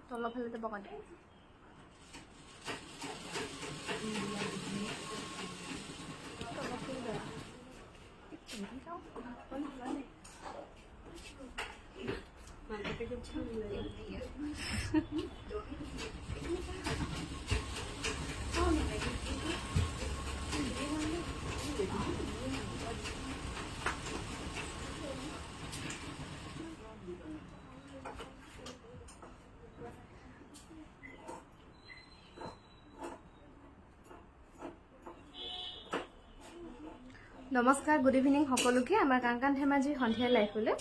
তলৰ ফালে যাব কয় নমস্কাৰ গুড ইভিনিং সকলোকে আমাৰ কাংকান ধেমাজিৰ সন্ধিয়া লাইফলৈ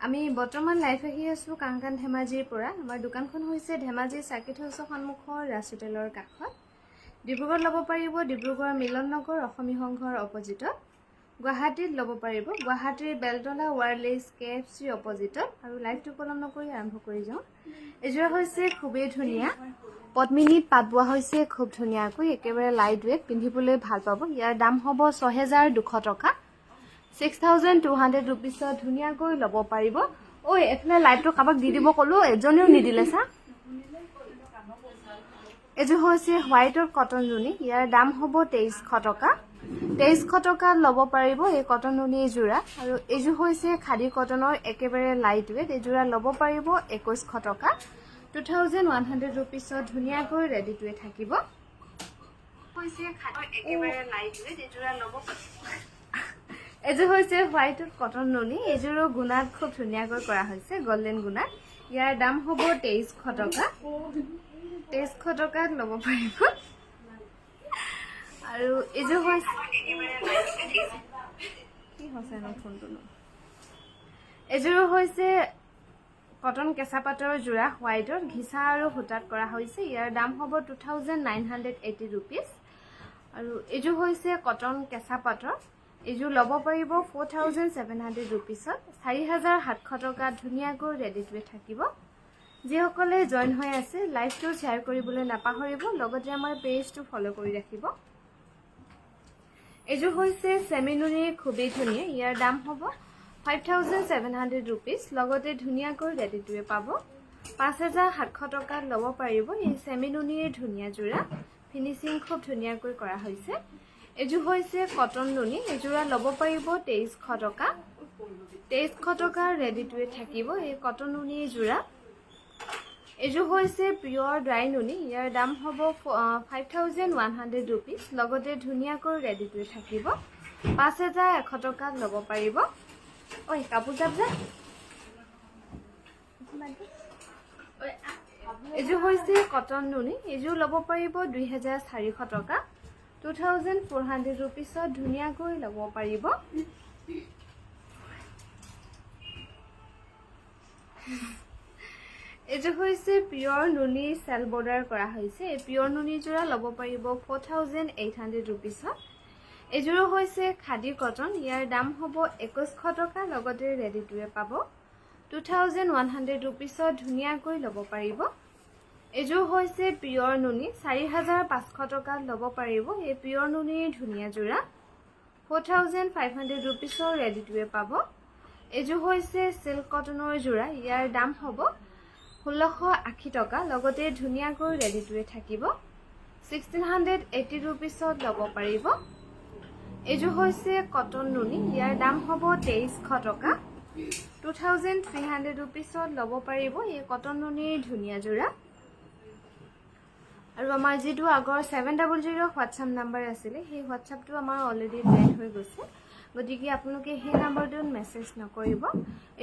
আমি বৰ্তমান লাইফ আহি আছো কাংকান ধেমাজিৰ পৰা আমাৰ দোকানখন হৈছে ধেমাজি সাৰ্কিট হাউছৰ সন্মুখৰ ৰাজ হোটেলৰ কাষত ডিব্ৰুগড় ল'ব পাৰিব ডিব্ৰুগড় মিলন নগৰ অসমী সংঘৰ অপজিটত গুৱাহাটীত ল'ব পাৰিব গুৱাহাটীৰ বেলতলা ৱাৰলেছ KFC অপজিটত আৰু লাইফটো পলম নকৰি আৰম্ভ কৰি যাওঁ এযোৰা হৈছে খুবেই ধুনীয়া পদ্মিনীত পাত বোৱা হৈছে খুব ধুনীয়াকৈ একেবাৰে লাইট ৱেট পিন্ধিবলৈ ভাল পাব ইয়াৰ দাম হ'ব 6200 টকা 6200 रुपीसত ধুনীয়াকৈ ল'ব পাৰিব ঐ এফালে লাইটটো কাবাক দি দিব কলো এজনেও নিদিলে সা এযোৰ হৈছে হোৱাইটৰ কটন নুনি ইয়াৰ দাম হ'ব 2300 টকা 2300 টকাত ল'ব পাৰিব এই কটন নুনি এযোৰা আৰু এযোৰ হৈছে খাদী কটনৰ একেবাৰে লাইট ৱেট এযোৰা ল'ব পাৰিব 2100 টকা 2100 रुपीसত ধুনীয়াকৈ ৰেডি টুৱে থাকিব হৈছে খাদী একেবাৰে লাইট ৱেট এযোৰা ল'ব এযোৰ হৈছে হোৱাইটৰ কটন নুনি এযোৰৰ গুণাত খুব ধুনীয়াকৈ কৰা হৈছে গোল্ডেন গুণাত ইয়াৰ দাম হ'ব 2300 টকা 2300 টকাত ল'ব পাৰিব আৰু এযোৰ হৈছে কি হৈছে ন ফোনটো এযোৰ হৈছে কটন কেঁচা পাটৰ জোৰা হোৱাইটৰ ঘিচা আৰু সূতাত কৰা হৈছে ইয়াৰ দাম হ'ব 2980 रुपीस আৰু এযোৰ হৈছে কটন কেঁচা পাটৰ এযোৰ ল'ব পাৰিব 4700 रुपीसত 4700 টকা ধুনীয়াকৈ ৰেডি টুৱে থাকিব যিসকলে জয়েন হৈ আছে লাইভটো শ্বেয়াৰ কৰিবলৈ নাপাহৰিব লগতে আমাৰ পেজটো ফলো কৰি ৰাখিব এযোৰ হৈছে সেমিনুনিৰ খুবেই ধুনীয়া ইয়াৰ দাম হ'ব 5700 रुपीस লগতে ধুনীয়াকৈ ৰেডি টুৱে পাব 5700 টকাত ল'ব পাৰিব এই সেমিনুনিৰ ধুনীয়া জোৰা ফিনিশিং খুব ধুনীয়াকৈ কৰা হৈছে এযোৰ হৈছে কটন নুনি এযোৰা ল'ব পাৰিব 2300 টকা 2300 টকা ৰেডি টুৱে থাকিব এই কটন নুনি জোৰা এযোৰ হৈছে পিয়ৰ ড্ৰাই নুনি ইয়াৰ দাম হ'ব 5100 रुपीस লগতে ধুনীয়াকৈ ৰেডি টুৱে থাকিব 5100 টকাত ল'ব পাৰিব ঐ কাপোৰ জাপ যা এযোৰ হৈছে কটন নুনি এযোৰ ল'ব পাৰিব 2400 টকা 2400 रुपीसত ধুনীয়াকৈ ল'ব পাৰিব এযোৰ হৈছে পিয়ৰ নুনি সেল বৰ্ডাৰ কৰা হৈছে এই পিয়ৰ নুনি জোৰা ল'ব পাৰিব 4800 रुपीसত এযোৰ হৈছে খাদী কটন ইয়াৰ দাম হ'ব 2100 টকা লগতে ৰেডি টুৱে পাব 2100 रुपीसত ধুনীয়াকৈ ল'ব পাৰিব এযোৰ হৈছে পিয়ৰ নুনি 4500 টকাত ল'ব পাৰিব এই পিয়ৰ নুনিৰ ধুনীয়া জোৰা 4500 रुपीसৰ ৰেডি টুৱে পাব এযোৰ হৈছে সিল্ক কটনৰ জোৰা ইয়াৰ দাম হ'ব 1680 টকা লগতে ধুনীয়াকৈ ৰেডি টুৱে থাকিব 1680 रुपीसত ল'ব পাৰিব এযোৰ হৈছে কটন নুনি ইয়াৰ দাম হ'ব 2300 টকা 2300 रुपीसত ল'ব পাৰিব এই কটন নুনিৰ ধুনীয়া জোৰা আৰু আমাৰ যেটো আগৰ 700 হোৱাটসঅ্যাপ নাম্বাৰ আছিল সেই হোৱাটসঅ্যাপটো আমাৰ অলৰেডি ডেট হৈ গৈছে গতিকে আপোনালোকে সেই নাম্বাৰটোত মেছেজ নকৰিব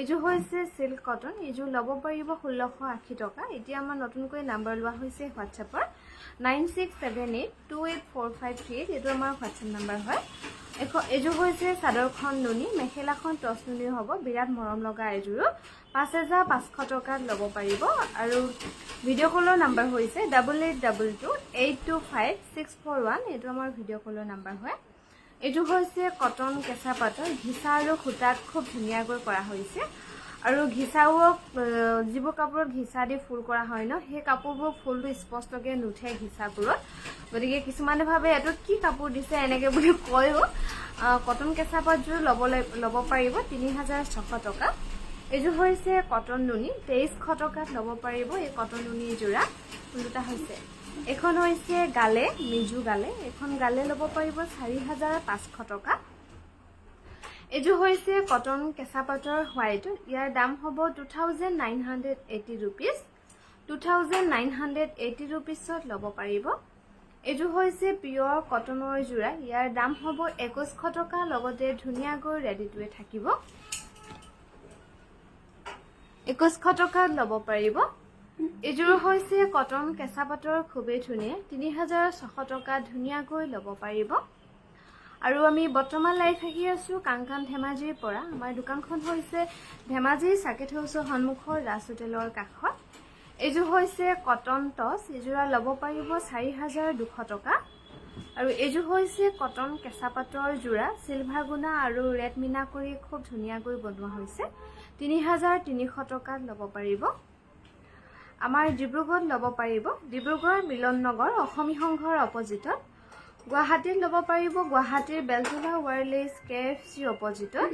এযোৰ হৈছে সিল্ক কটন এযোৰ ল'ব পাৰিব 1680 টকা এতিয়া আমাৰ নতুনকৈ নাম্বাৰ লোৱা হৈছে হোৱাটসঅ্যাপৰ 9678284538 এটো আমাৰ হোৱাটসঅ্যাপ নাম্বাৰ হয় এযোৰ হৈছে চাদৰখন নুনি মেখেলাখন টছ নুনি হ'ব বিৰাট মৰম লগা এযোৰ 5500 টকাত ল'ব পাৰিব আৰু ভিডিঅ' কলৰ নাম্বাৰ হৈছে 8822825641 এটো আমাৰ ভিডিঅ' কলৰ নাম্বাৰ হয় এযোৰ হৈছে কটন কেঁচা পাটৰ ঘিচা আৰু সূতাত খুব ধুনীয়াকৈ কৰা হৈছে আৰু ঘিচাও যিবোৰ কাপোৰত ঘিচা দি ফুল কৰা হয় ন সেই কাপোৰবোৰ ফুলটো স্পষ্টকৈ নুঠে ঘিচাবোৰত গতিকে কিছুমানে ভাবে এটো কি কাপোৰ দিছে এনেকে বুলি কয়ও কটন কেঁচা পাটযোৰ ল'ব পাৰিব 3600 টকা এইযোৰ হৈছে কটন নুনি 2300 টকাত ল'ব পাৰিব এই কটন নুনি যোৰা দুটা হৈছে এখন হৈছে গালে মিজু গালে এখন গালে ল'ব পাৰিব 4500 টকা এইযোৰ হৈছে কটন কেঁচা পাটৰ হোৱাইট ইয়াৰ দাম হ'ব 2980 rupees 2980 rupeesত ল'ব পাৰিব এইযোৰ হৈছে পিয়ৰ কটনৰ যোৰা ইয়াৰ দাম হ'ব 2100 টকা লগতে ধুনীয়াকৈ ৰেডি টুৱে থাকিব 2100 টকাত ল'ব পাৰিব এইযোৰ হৈছে কটন কেঁচা পাটৰ খুবেই ধুনীয়া 3600 টকা ধুনীয়াকৈ ল'ব পাৰিব আৰু আমি বৰ্তমান লাইভ আহি আছো কাংকান ধেমাজিৰ পৰা আমাৰ দোকানখন হৈছে ধেমাজি সাকেত হাউছৰ সন্মুখৰ ৰাজ হোটেলৰ কাষত এইযোৰ হৈছে কটন টছ এইযোৰা ল'ব পাৰিব 4200 টকা আৰু এইযোৰ হৈছে কটন কেঁচা পাটৰ যোৰা সিলভাৰ গুণা আৰু ৰেড মিনা কৰি খুব ধুনীয়াকৈ বনোৱা হৈছে 3300 টকাত ল'ব পাৰিব আমাৰ ডিব্ৰুগড়ত ল'ব পাৰিব ডিব্ৰুগড় মিলন নগৰ অসমী সংঘৰ অপজিটত গুৱাহাটীত ল'ব পাৰিব গুৱাহাটীৰ বেলতলা ৱায়াৰলেছ KFC অপজিটত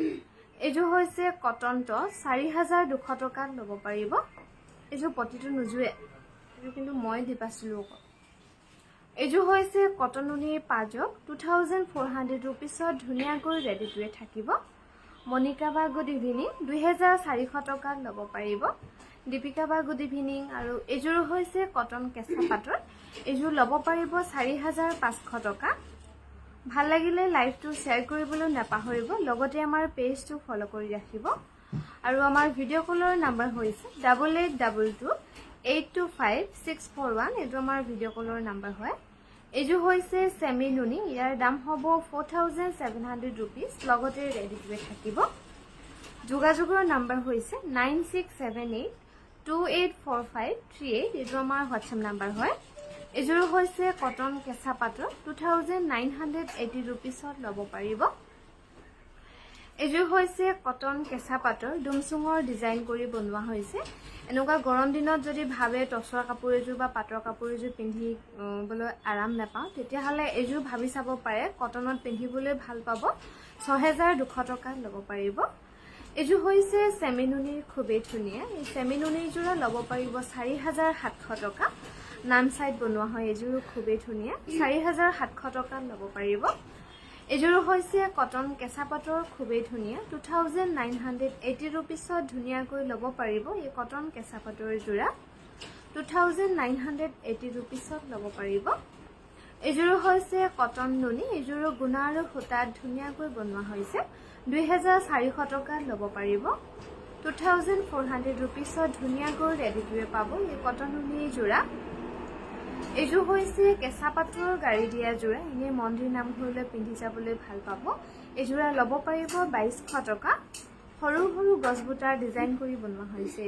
এইযোৰ হৈছে কটন টছ 4200 টকাত ল'ব পাৰিব এইযোৰ প্ৰতিটো নুজুৱে এইটো কিন্তু মই দি পাইছিলোঁ এইযোৰ হৈছে কটন নুনিৰ পাজক 2400 rupeesত ধুনীয়াকৈ ৰেডি টুৱে থাকিব মনিকা বা গুড ইভিনিং 2400 টকাত ল'ব পাৰিব দীপিকা বা গুড ইভিনিং আৰু এইযোৰ হৈছে কটন কেঁচা পাটৰ এইযোৰ ল'ব পাৰিব 4500 টকা ভাল লাগিলে লাইভটো শ্বেয়াৰ কৰিবলৈ নাপাহৰিব লগতে আমাৰ পেজটো ফলো কৰি ৰাখিব আৰু আমাৰ ভিডিঅ' কলৰ নাম্বাৰ হৈছে 8822825641 এইটো আমাৰ ভিডিঅ' কলৰ নাম্বাৰ হয় এইযোৰ হৈছে সেমি নুনি ইয়াৰ দাম হ'ব 4700 rupees লগতে ৰেডি টুৱে থাকিব যোগাযোগৰ নাম্বাৰ হৈছে 9678284538 এইটো আমাৰ হোৱাটছএপ নাম্বাৰ হয় এইযোৰ হৈছে কটন কেঁচা পাটৰ 2980 rupeesত ল'ব পাৰিব এইযোৰ হৈছে কটন কেঁচা পাটৰ ডুমচুঙৰ ডিজাইন কৰি বনোৱা হৈছে এনেকুৱা গৰম দিনত যদি ভাবে টছৰ কাপোৰ এযোৰ বা পাটৰ কাপোৰ এযোৰ পিন্ধিবলৈ আৰাম নাপাওঁ তেতিয়াহ'লে এইযোৰ ভাবি চাব পাৰে কটনত পিন্ধিবলৈ ভাল পাব 6200 টকাত ল'ব পাৰিব এইযোৰ হৈছে সেমি নুনিৰ খুবেই ধুনীয়া এই সেমি নুনিৰ যোৰা ল'ব পাৰিব 4700 টকা নাম সাইড বনোৱা হয় এইযোৰ খুবেই ধুনীয়া 4700 টকাত ল'ব পাৰিব এইযোৰ হৈছে কটন কেঁচা পাটৰ খুবেই ধুনীয়া 2980 rupeesত ধুনীয়াকৈ ল'ব পাৰিব এই কটন কেঁচা পাটৰ যোৰা 2980 rupeesত ল'ব পাৰিব এইযোৰ হৈছে কটন নুনি এইযোৰ গুণা আৰু সূতাত ধুনীয়াকৈ বনোৱা হৈছে 2400 টকাত ল'ব পাৰিব 2400 rupeesত ধুনীয়াকৈ ৰেডি টুৱে পাব এই কটন নুনি যোৰা এইযোৰ হৈছে কেঁচা পাটৰ গাড়ী দিয়া যোৰা এনে মন্দিৰ নামঘৰলৈ পিন্ধি যাবলৈ ভাল পাব এইযোৰা ল'ব পাৰিব 2200 টকা সৰু সৰু গছবুটাৰ ডিজাইন কৰি বনোৱা হৈছে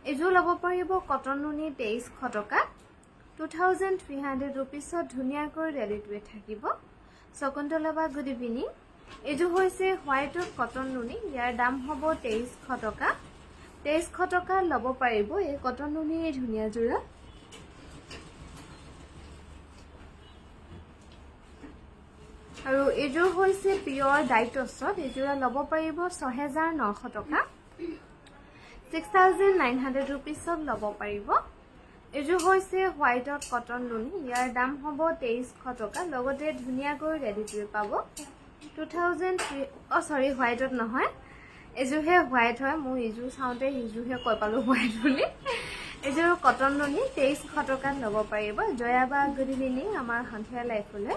এইযোৰ ল'ব পাৰিব কটন নুনি 2300 টকা 2300 rupeesত ধুনীয়াকৈ ৰেডি টুৱে থাকিব শকুন্তলা বা গুড ইভিনিং এইযোৰ হৈছে হোৱাইটৰ কটন নুনি ইয়াৰ দাম হ'ব 2300 টকা 2300 টকা ল'ব পাৰিব এই কটন নুনিৰ ধুনীয়া যোৰা আৰু এইযোৰ হৈছে পিয়ৰ ডাইটছত এইযোৰা ল'ব পাৰিব 6900 টকা 6900 rupeesত ল'ব পাৰিব এইযোৰ হৈছে হোৱাইটত কটন নুনি ইয়াৰ দাম হ'ব 2300 টকা লগতে ধুনীয়াকৈ ৰেডি টুৱে পাব 2003 হোৱাইটত নহয় এইযোৰহে হোৱাইট হয় মই এইযোৰ চাওঁতে এইযোৰহে কৈ পালোঁ হোৱাইট বুলি এইযোৰ কটন নুনি 2300 টকাত ল'ব পাৰিব জয়া বা গুড ইভিনিং আমাৰ সন্ধিয়া লাইফলৈ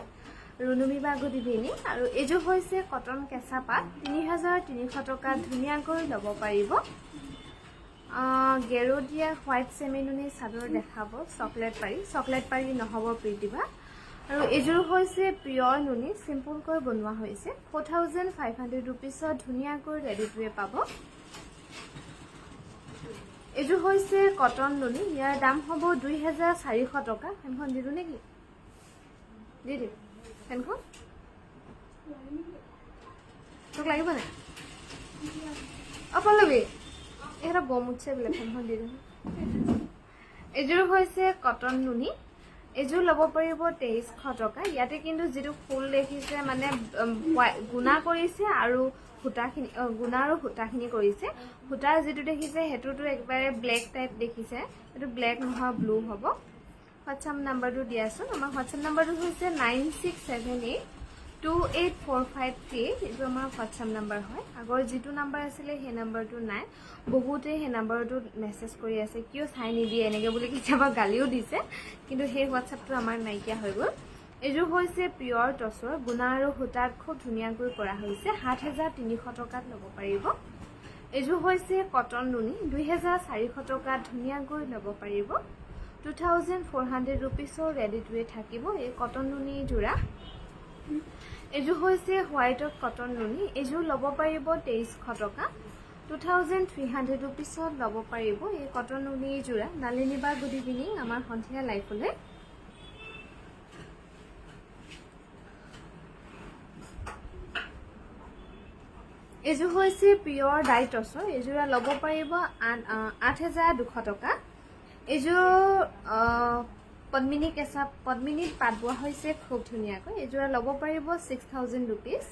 ৰুনুমি বা গুড ইভিনিং আৰু এইযোৰ হৈছে কটন কেঁচা পাট 3300 টকাত ধুনীয়াকৈ ল'ব পাৰিব গেৰুদিয়া হোৱাইট সেমি নুনি চাদৰ দেখাব চকলেট পাৰি নহ'ব প্ৰীতিভা আৰু এইযোৰ হৈছে পিয়ৰ নুনি সিম্পলকৈ বনোৱা হৈছে 4500 rupeesত ধুনীয়াকৈ ৰেডি টুৱে পাব এইযোৰ হৈছে কটন নুনি ইয়াৰ দাম হ'ব 2400 টকা ফেনখন দিলো নেকি দি দিম ফেনখন তোক লাগিব নাই পল্লৱী এটা বম উঠছে বোলে ফেনখন দি দিম এইযোৰ হৈছে কটন নুনি এইযোৰ ল'ব পাৰিব 2300 টকা ইয়াতে কিন্তু যিটো ফুল দেখিছে মানে গুণা কৰিছে আৰু সূতাখিনি গুণা আৰু সূতাখিনি কৰিছে সূতাৰ যেটো দেখিছে হেতুটো একবাৰে ব্ল্যাক টাইপ দেখিছে এটো ব্ল্যাক নহয় ব্লু হ'ব WhatsApp নাম্বাৰটো দিয়াছোন আমাৰ WhatsApp নাম্বাৰটো হৈছে 9678284538 এটো আমাৰ WhatsApp নাম্বাৰ হয় আগৰ যেটো নাম্বাৰ আছিল সেই নাম্বাৰটো নাই বহুতে সেই নাম্বাৰটো মেসেজ কৰি আছে কিয় চাই নিদিয়ে এনেকে বুলি কিবা গালিও দিছে কিন্তু সেই WhatsAppটো আমাৰ নাইকিয়া হৈ গ'ল এজো হৈছে পিওৰ টসৰ গুণা আৰু সূতাত খুব ধুনিয়াকৈ কৰা হৈছে 7300 টকাত ল'ব পাৰিব এজো হৈছে কটন নুনি 2400 টকাত ধুনিয়াকৈ ল'ব পাৰিব 2400 rupeesৰ ৰেডি টু ৱে থাকিব এই কটন নুনি জোৰা এজো হৈছে হোৱাইটত কটন নুনি এজো ল'ব পাৰিব 2300 টকা 2300 rupeesত ল'ব পাৰিব এই কটন নুনি জোৰা নালিনী বা গুড ইভিনিং আমাৰ সন্ধিয়া লাইফলে এজো হৈছে পিওৰ ডাইটসৰ এজোৰা ল'ব পাৰিব 8200 টকা এজো পদ্মিনী কেঁচা পদ্মিনীত পাত বোৱা হৈছে খুব ধুনিয়াকৈ এজোৰা ল'ব পাৰিব 6000 rupees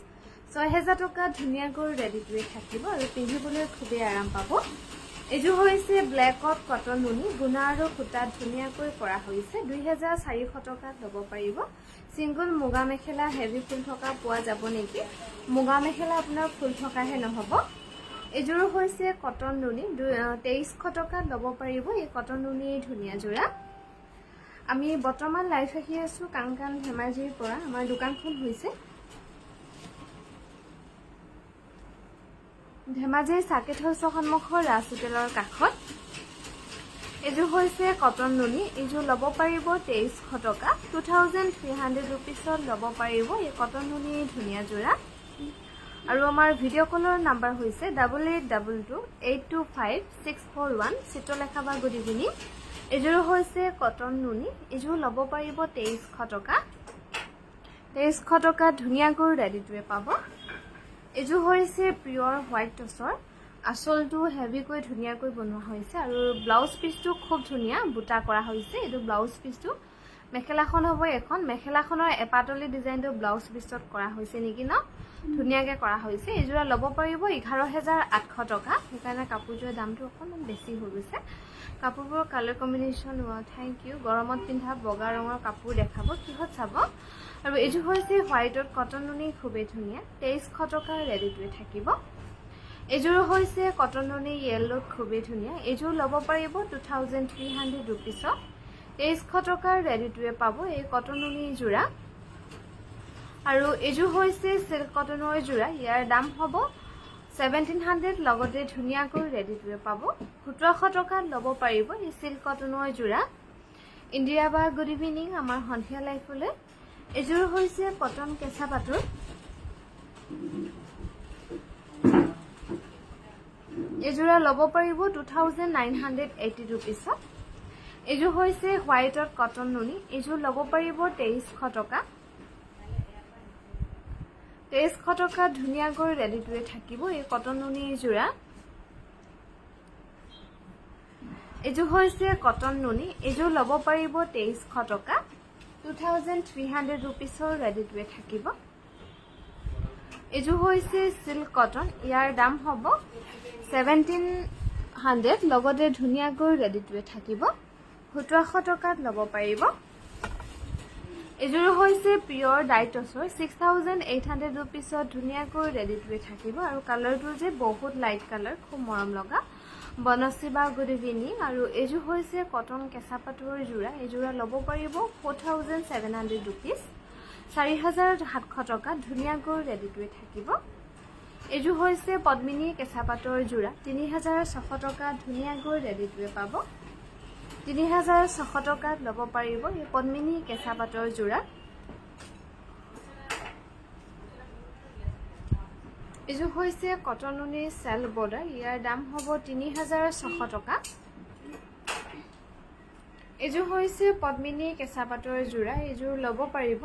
6000 টকা ধুনিয়াকৈ ৰেডি টু ৱে থাকিব আৰু পিন্ধিবলৈ খুবেই আৰাম পাব এজো হৈছে ব্ল্যাকত কটন নুনি গুণা আৰু সূতাত ধুনিয়াকৈ কৰা হৈছে 2400 টকাত ল'ব পাৰিব সিঙ্গল মুগা মেখেলা হেভি ফুল থকা পোৱা যাব নেকি মুগা মেখেলা আপোনাৰ ফুল থকাহে নহব এজোৰ হৈছে কটন নুনি 2300 টকাত ল'ব পাৰিব এই কটন নুনি ধুনিয়া জোৰা আমি বৰ্তমান লাইভ আহি আছো কাংকান ধেমাজিৰ পৰা আমাৰ দোকানখন হৈছে ধেমাজিৰ সাকেথল সন্মুখৰ ৰাজ হোটেলৰ কাষত এজো হৈছে কটন নুনি এজো ল'ব পাৰিব 2300 টকা 2300 rupeesত ল'ব পাৰিব এই কটন নুনি ধুনিয়া জোৰা আৰু আমাৰ ভিডিও কলৰ নাম্বাৰ হৈছে 8822825641 চিত্ৰলেখা বা গুড ইভিনিং এজো হৈছে কটন নুনি এজো ল'ব পাৰিব 2300 টকা 2300 টকা ধুনিয়াকৈ ৰেডি টু ৱে পাব এজো হৈছে পিওৰ হোয়াইট টসৰ আসলটো হেভিকৈ ধুনিয়াকৈ বনোৱা হৈছে আৰু ব্লাউজ পিসটো খুব ধুনিয়া বুটা কৰা হৈছে এটো ব্লাউজ পিসটো মেখেলাখন হ'ব এখন মেখেলাখনৰ এপাতলি ডিজাইনটো ব্লাউজ পিছত কৰা হৈছে নেকি ন ধুনিয়াকৈ কৰা হৈছে এজোৰা ল'ব পাৰিব 11800 টকা সেইকাৰণে কাপোৰটোৰ দামটো অকণমান বেছি হৈ গৈছে কাপোৰবোৰ কালাৰ কম্বিনেশন থ্যাংক ইউ গৰমত পিন্ধা বগা ৰঙৰ কাপোৰ দেখাব কিহত চাব আৰু এজো হৈছে হোয়াইটত কটন নুনি খুবেই ধুনিয়া 2300 টকা ৰেডি টু থাকিব এজোৰ হৈছে কটন নুনি ইয়েলোত খুবেই ধুনিয়া এজোৰ ল'ব পাৰিব 2300 rupees 2300 টকাৰ ৰেডি টু পাব এই কটন নুনি জোৰা আৰু এজো হৈছে সিল্ক কটনৰ জোৰা ইয়াৰ দাম হ'ব 1700 লগতে ধুনিয়াকৈ ৰেডি টু পাব 1700 টকাত ল'ব পাৰিব এই সিল্ক কটনৰ জোৰা ইন্দিৰা বা গুড ইভিনিং আমাৰ সন্ধিয়া লাইফলে এজোৰ হৈছে কটন কেঁচা পাটৰ এজোৰা ল'ব পাৰিব 2980 rupees এজো হৈছে হোয়াইটত কটন নুনি এজো ল'ব পাৰিব 2300 টকা 2300 টকা ধুনিয়াকৈ ৰেডি টু থাকিব এই কটন নুনি জোৰা এজো হৈছে কটন নুনি এজো ল'ব পাৰিব 2300 টকা 2300 rupees ৰেডি টু থাকিব এজো হৈছে সিল্ক কটন ইয়াৰ দাম হ'ব 1700 লগতে ধুনিয়াকৈ ৰেডি টু থাকিব 1700 টকাত ল'ব পাৰিব এজোৰ হৈছে পিওৰ ডাইটসৰ 6800 rupees ধুনিয়াকৈ ৰেডি টু থাকিব আৰু কালাৰটো যে বহুত লাইট কালাৰ খুব মৰম লগা বনসী বা গুড ইভিনিং আৰু এজো হৈছে কটন কেঁচা পাটৰ জোৰা এজোৰা ল'ব পাৰিব 4700 rupees 4700 টকা ধুনিয়াকৈ ৰেডি টু থাকিব এজো হৈছে পদ্মিনী কেঁচা পাটৰ জোৰা 3600 টকা ধুনিয়াকৈ ৰেডি টু পাব 3600 টকাত ল'ব পাৰিব এই পদ্মিনী কেঁচা পাটৰ জোৰা এজো হৈছে কটন নুনি সেল বৰ্ডাৰ ইয়াৰ দাম হ'ব 3600 টকা এজো হৈছে পদ্মিনী কেঁচা পাটৰ জোৰা এজোৰ ল'ব পাৰিব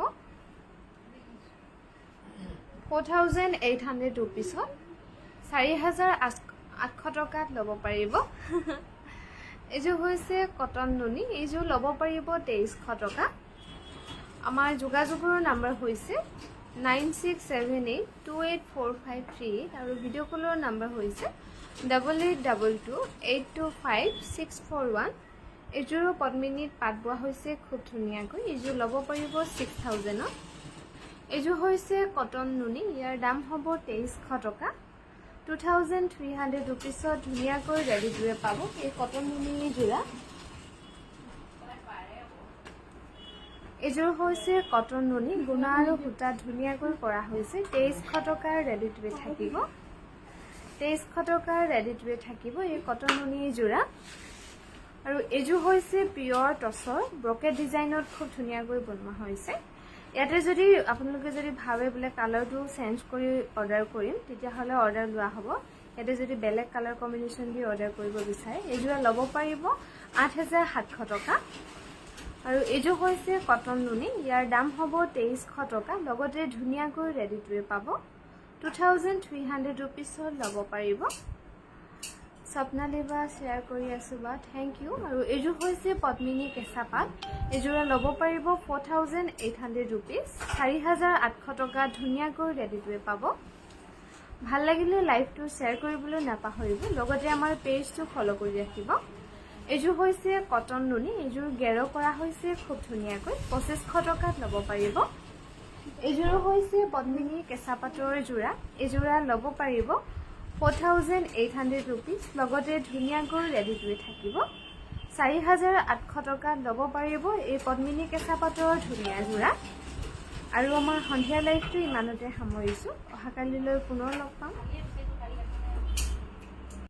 4800 rupees 4800 টকাত ল'ব পাৰিব এজো হৈছে কটন নুনি এজো ল'ব পাৰিব 2300 টকা আমাৰ যোগাযোগৰ নাম্বাৰ হৈছে 9678284538 আৰু ভিডিঅ' কলৰ নম্বৰ হৈছে 8822825641। এইযোৰো পদ্মিনীত পাত বোৱা হৈছে খুব ধুনীয়াকৈ। এইযোৰ ল'ব পাৰিব 6000ত। এইযোৰ হৈছে কটন নুনি, ইয়াৰ দাম হ'ব 2300 টকা। 2300 ৰুপিছত ধুনীয়াকৈ ৰেডি টুৱে পাব এই কটন নুনি যোৰা। এইযোৰ হৈছে কটন নুনি, গুণা আৰু সূতা ধুনীয়াকৈ কৰা হৈছে। 2300 টকাৰ ৰেডি টুৱে থাকিব। 2300 টকাৰ ৰেডি টুৱে থাকিব এই কটন নুনি যোৰা। আৰু এইযোৰ হৈছে পিয়ৰ টচৰ, ব্ৰকেট ডিজাইনত খুব ধুনীয়াকৈ বনোৱা হৈছে। ইয়াতে যদি আপোনালোকে যদি ভাবে বোলে কালাৰটো চেঞ্জ কৰি অৰ্ডাৰ কৰিম, তেতিয়াহ'লে অৰ্ডাৰ লোৱা হ'ব। ইয়াতে যদি বেলেগ কালাৰ কম্বিনেশ্যন দি অৰ্ডাৰ কৰিব বিচাৰে, এইযোৰা ল'ব পাৰিব 8700 টকা। আৰু এইযোৰ হৈছে কটন নুনি, ইয়াৰ দাম হ'ব 2300 টকা। লগতে ধুনীয়াকৈ ৰেডি টুৱে পাব। 2300 ৰুপিছত ল'ব পাৰিব। স্বপ্নালী বা শ্বেয়াৰ কৰি আছোঁ বা থেংক ইউ। আৰু এইযোৰ হৈছে পদ্মিনী কেঁচা পাত, এইযোৰা ল'ব পাৰিব 4800 ৰুপিজ। 4800 টকা ধুনীয়াকৈ ৰেডি টুৱে পাব। ভাল লাগিলে লাইভটো শ্বেয়াৰ কৰিবলৈ নাপাহৰিব। লগতে আমাৰ পেজটো ফ'ল' কৰি ৰাখিব। এইযোৰ হৈছে কটন নুনি, এইযোৰ গেৰ কৰা হৈছে খুব ধুনীয়াকৈ। 2500 টকাত ল'ব পাৰিব। এইযোৰো হৈছে পদ্মিনী কেঁচা পাতৰ যোৰা, এইযোৰা ল'ব পাৰিব 4800 ৰুপিজ। লগতে ধুনীয়াকৈ ৰেডি টুৱে থাকিব। 4800 টকাত ল'ব পাৰিব এই পদ্মিনী কেঁচা পাতৰ ধুনীয়া যোৰা। আৰু আমাৰ সন্ধিয়া লাইভটো ইমানতে সামৰিছোঁ। অহাকালিলৈ পুনৰ লগ পাম।